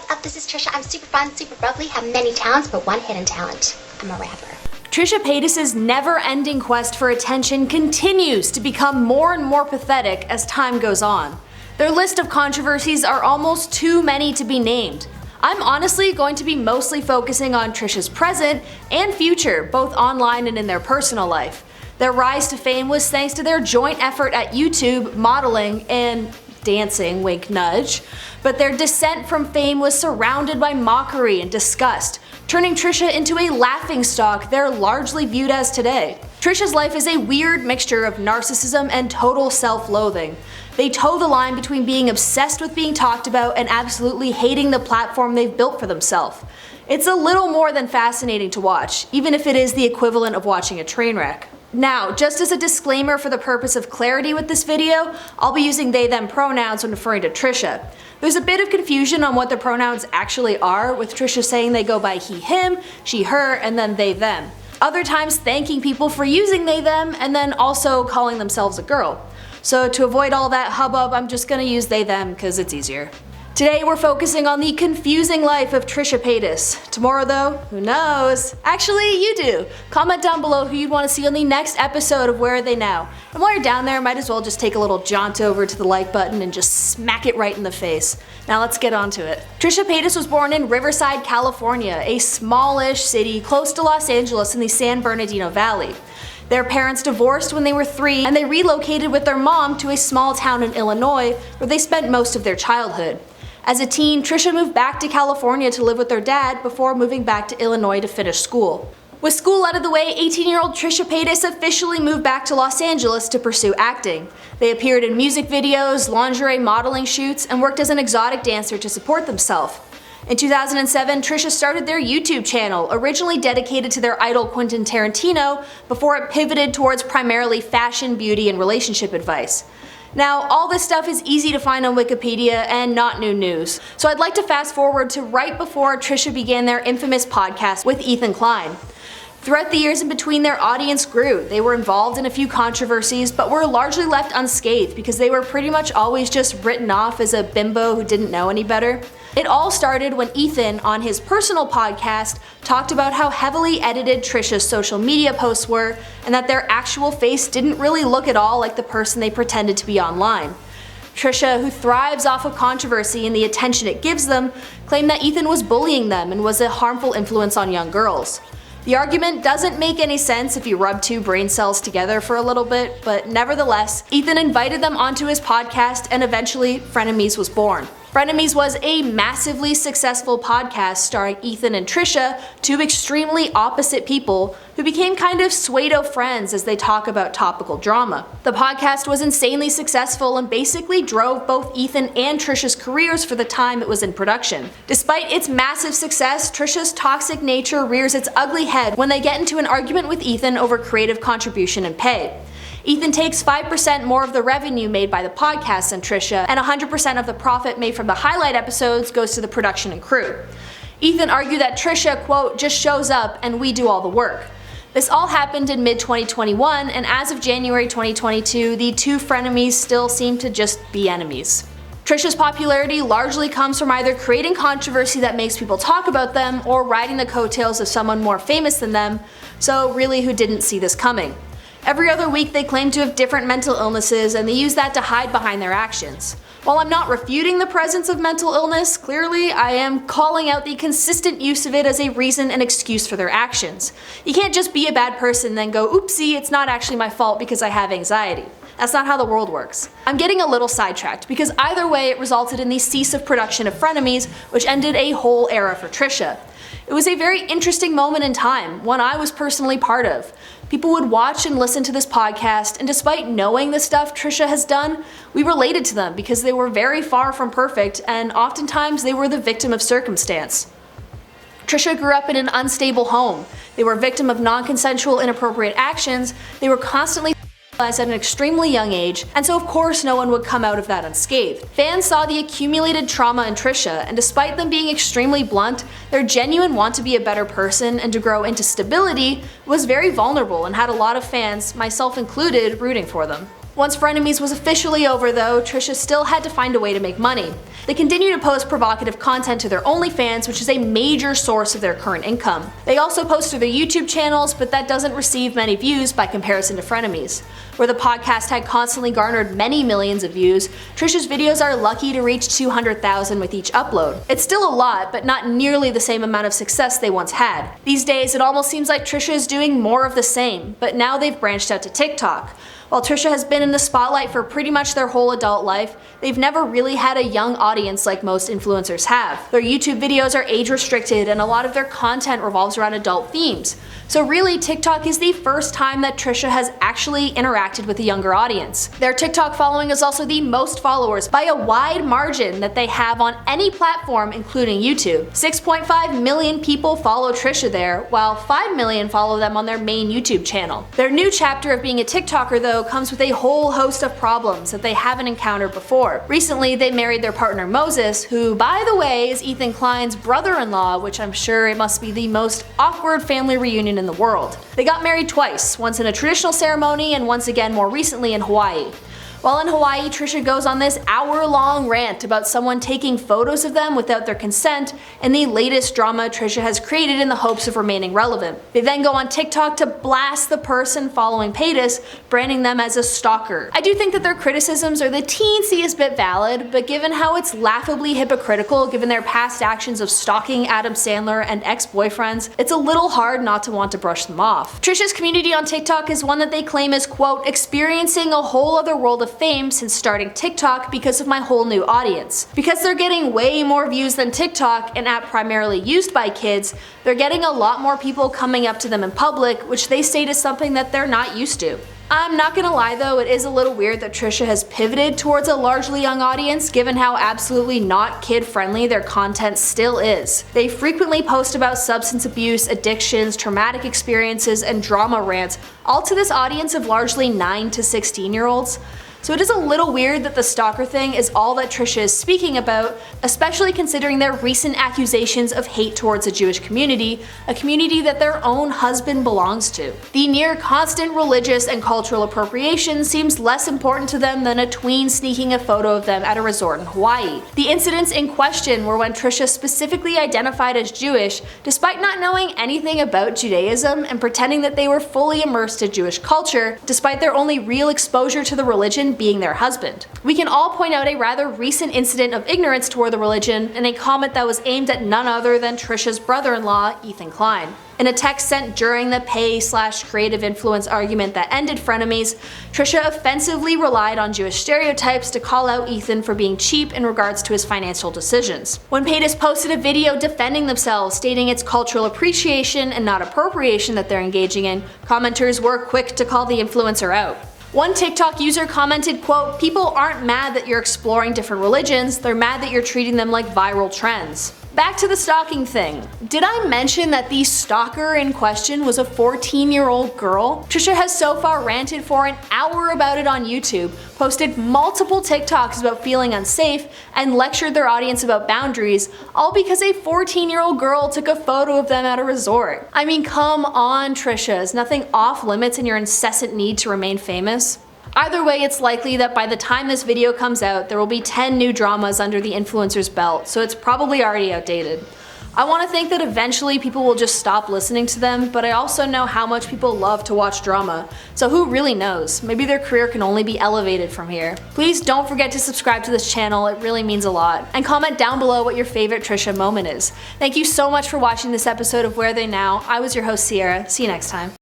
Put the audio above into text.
what's up? This is Trisha. I'm super fun, super bubbly, have many talents, but one hidden talent. I'm a rapper. Trisha Paytas' never-ending quest for attention continues to become more and more pathetic as time goes on. Their list of controversies are almost too many to be named. I'm honestly going to be mostly focusing on Trisha's present and future, both online and in their personal life. Their rise to fame was thanks to their joint effort at YouTube, modeling, and dancing, wink nudge, but their descent from fame was surrounded by mockery and disgust, turning Trisha into a laughingstock they're largely viewed as today. Trisha's life is a weird mixture of narcissism and total self-loathing. They toe the line between being obsessed with being talked about and absolutely hating the platform they've built for themselves. It's a little more than fascinating to watch, even if it is the equivalent of watching a train wreck. Now, just as a disclaimer for the purpose of clarity with this video, I'll be using they/them pronouns when referring to Trisha. There's a bit of confusion on what the pronouns actually are, with Trisha saying they go by he/him, she/her, and then they/them. Other times thanking people for using they/them, and then also calling themselves a girl. So to avoid all that hubbub, I'm just gonna use they/them because it's easier. Today we're focusing on the confusing life of Trisha Paytas. Tomorrow though, who knows? Actually, you do. Comment down below who you'd want to see on the next episode of Where Are They Now? And while you're down there, might as well just take a little jaunt over to the like button and just smack it right in the face. Now let's get on to it. Trisha Paytas was born in Riverside, California, a smallish city close to Los Angeles in the San Bernardino Valley. Their parents divorced when they were 3, and they relocated with their mom to a small town in Illinois where they spent most of their childhood. As a teen, Trisha moved back to California to live with their dad before moving back to Illinois to finish school. With school out of the way, 18-year-old Trisha Paytas officially moved back to Los Angeles to pursue acting. They appeared in music videos, lingerie modeling shoots, and worked as an exotic dancer to support themselves. In 2007, Trisha started their YouTube channel, originally dedicated to their idol Quentin Tarantino, before it pivoted towards primarily fashion, beauty, and relationship advice. Now, all this stuff is easy to find on Wikipedia and not new news, so I'd like to fast forward to right before Trisha began their infamous podcast with Ethan Klein. Throughout the years in between, their audience grew. They were involved in a few controversies, but were largely left unscathed because they were pretty much always just written off as a bimbo who didn't know any better. It all started when Ethan, on his personal podcast, talked about how heavily edited Trisha's social media posts were, and that their actual face didn't really look at all like the person they pretended to be online. Trisha, who thrives off of controversy and the attention it gives them, claimed that Ethan was bullying them and was a harmful influence on young girls. The argument doesn't make any sense if you rub two brain cells together for a little bit, but nevertheless, Ethan invited them onto his podcast and eventually Frenemies was born. Frenemies was a massively successful podcast starring Ethan and Trisha, two extremely opposite people who became kind of pseudo friends as they talk about topical drama. The podcast was insanely successful and basically drove both Ethan and Trisha's careers for the time it was in production. Despite its massive success, Trisha's toxic nature rears its ugly head when they get into an argument with Ethan over creative contribution and pay. Ethan takes 5% more of the revenue made by the podcast than Trisha, and 100% of the profit made from the highlight episodes goes to the production and crew. Ethan argued that Trisha, quote, just shows up and we do all the work. This all happened in mid-2021, and as of January 2022, the two frenemies still seem to just be enemies. Trisha's popularity largely comes from either creating controversy that makes people talk about them, or riding the coattails of someone more famous than them, so really who didn't see this coming. Every other week they claim to have different mental illnesses, and they use that to hide behind their actions. While I'm not refuting the presence of mental illness, clearly I am calling out the consistent use of it as a reason and excuse for their actions. You can't just be a bad person and then go, oopsie, it's not actually my fault because I have anxiety. That's not how the world works. I'm getting a little sidetracked because either way it resulted in the cease of production of Frenemies, which ended a whole era for Trisha. It was a very interesting moment in time, one I was personally part of. People would watch and listen to this podcast, and despite knowing the stuff Trisha has done, we related to them because they were very far from perfect, and oftentimes they were the victim of circumstance. Trisha grew up in an unstable home. They were a victim of non-consensual inappropriate actions. They were constantly at an extremely young age, and so of course no one would come out of that unscathed. Fans saw the accumulated trauma in Trisha, and despite them being extremely blunt, their genuine want to be a better person and to grow into stability was very vulnerable and had a lot of fans, myself included, rooting for them. Once Frenemies was officially over though, Trisha still had to find a way to make money. They continue to post provocative content to their OnlyFans, which is a major source of their current income. They also post to their YouTube channels, but that doesn't receive many views by comparison to Frenemies. Where the podcast had constantly garnered many millions of views, Trisha's videos are lucky to reach 200,000 with each upload. It's still a lot, but not nearly the same amount of success they once had. These days, it almost seems like Trisha is doing more of the same, but now they've branched out to TikTok. While Trisha has been in the spotlight for pretty much their whole adult life, they've never really had a young audience like most influencers have. Their YouTube videos are age restricted and a lot of their content revolves around adult themes. So really, TikTok is the first time that Trisha has actually interacted with a younger audience. Their TikTok following is also the most followers by a wide margin that they have on any platform, including YouTube. 6.5 million people follow Trisha there, while 5 million follow them on their main YouTube channel. Their new chapter of being a TikToker though comes with a whole host of problems that they haven't encountered before. Recently, they married their partner Moses, who by the way is Ethan Klein's brother-in-law, which I'm sure it must be the most awkward family reunion in the world. They got married twice, once in a traditional ceremony and once again more recently in Hawaii. While in Hawaii, Trisha goes on this hour-long rant about someone taking photos of them without their consent and the latest drama Trisha has created in the hopes of remaining relevant. They then go on TikTok to blast the person following Paytas, branding them as a stalker. I do think that their criticisms are the teensiest bit valid, but given how it's laughably hypocritical given their past actions of stalking Adam Sandler and ex-boyfriends, it's a little hard not to want to brush them off. Trisha's community on TikTok is one that they claim is, quote, experiencing a whole other world of fame since starting TikTok because of my whole new audience. Because they're getting way more views than TikTok, an app primarily used by kids, they're getting a lot more people coming up to them in public, which they state is something that they're not used to. I'm not gonna lie though, it is a little weird that Trisha has pivoted towards a largely young audience given how absolutely not kid-friendly their content still is. They frequently post about substance abuse, addictions, traumatic experiences, and drama rants, all to this audience of largely 9 to 16-year-olds. So it is a little weird that the stalker thing is all that Trisha is speaking about, especially considering their recent accusations of hate towards the Jewish community, a community that their own husband belongs to. The near constant religious and cultural appropriation seems less important to them than a tween sneaking a photo of them at a resort in Hawaii. The incidents in question were when Trisha specifically identified as Jewish, despite not knowing anything about Judaism and pretending that they were fully immersed in Jewish culture, despite their only real exposure to the religion being their husband. We can all point out a rather recent incident of ignorance toward the religion in a comment that was aimed at none other than Trisha's brother-in-law, Ethan Klein. In a text sent during the pay/creative influence argument that ended Frenemies, Trisha offensively relied on Jewish stereotypes to call out Ethan for being cheap in regards to his financial decisions. When Paytas posted a video defending themselves, stating it's cultural appreciation and not appropriation that they're engaging in, commenters were quick to call the influencer out. One TikTok user commented, quote, people aren't mad that you're exploring different religions, they're mad that you're treating them like viral trends. Back to the stalking thing. Did I mention that the stalker in question was a 14-year-old girl? Trisha has so far ranted for an hour about it on YouTube, posted multiple TikToks about feeling unsafe, and lectured their audience about boundaries, all because a 14-year-old girl took a photo of them at a resort. I mean, come on, Trisha, is nothing off limits in your incessant need to remain famous? Either way, it's likely that by the time this video comes out, there will be 10 new dramas under the influencer's belt, so it's probably already outdated. I want to think that eventually people will just stop listening to them, but I also know how much people love to watch drama, so who really knows? Maybe their career can only be elevated from here. Please don't forget to subscribe to this channel, it really means a lot, and comment down below what your favorite Trisha moment is. Thank you so much for watching this episode of Where Are They Now? I was your host Sierra, see you next time.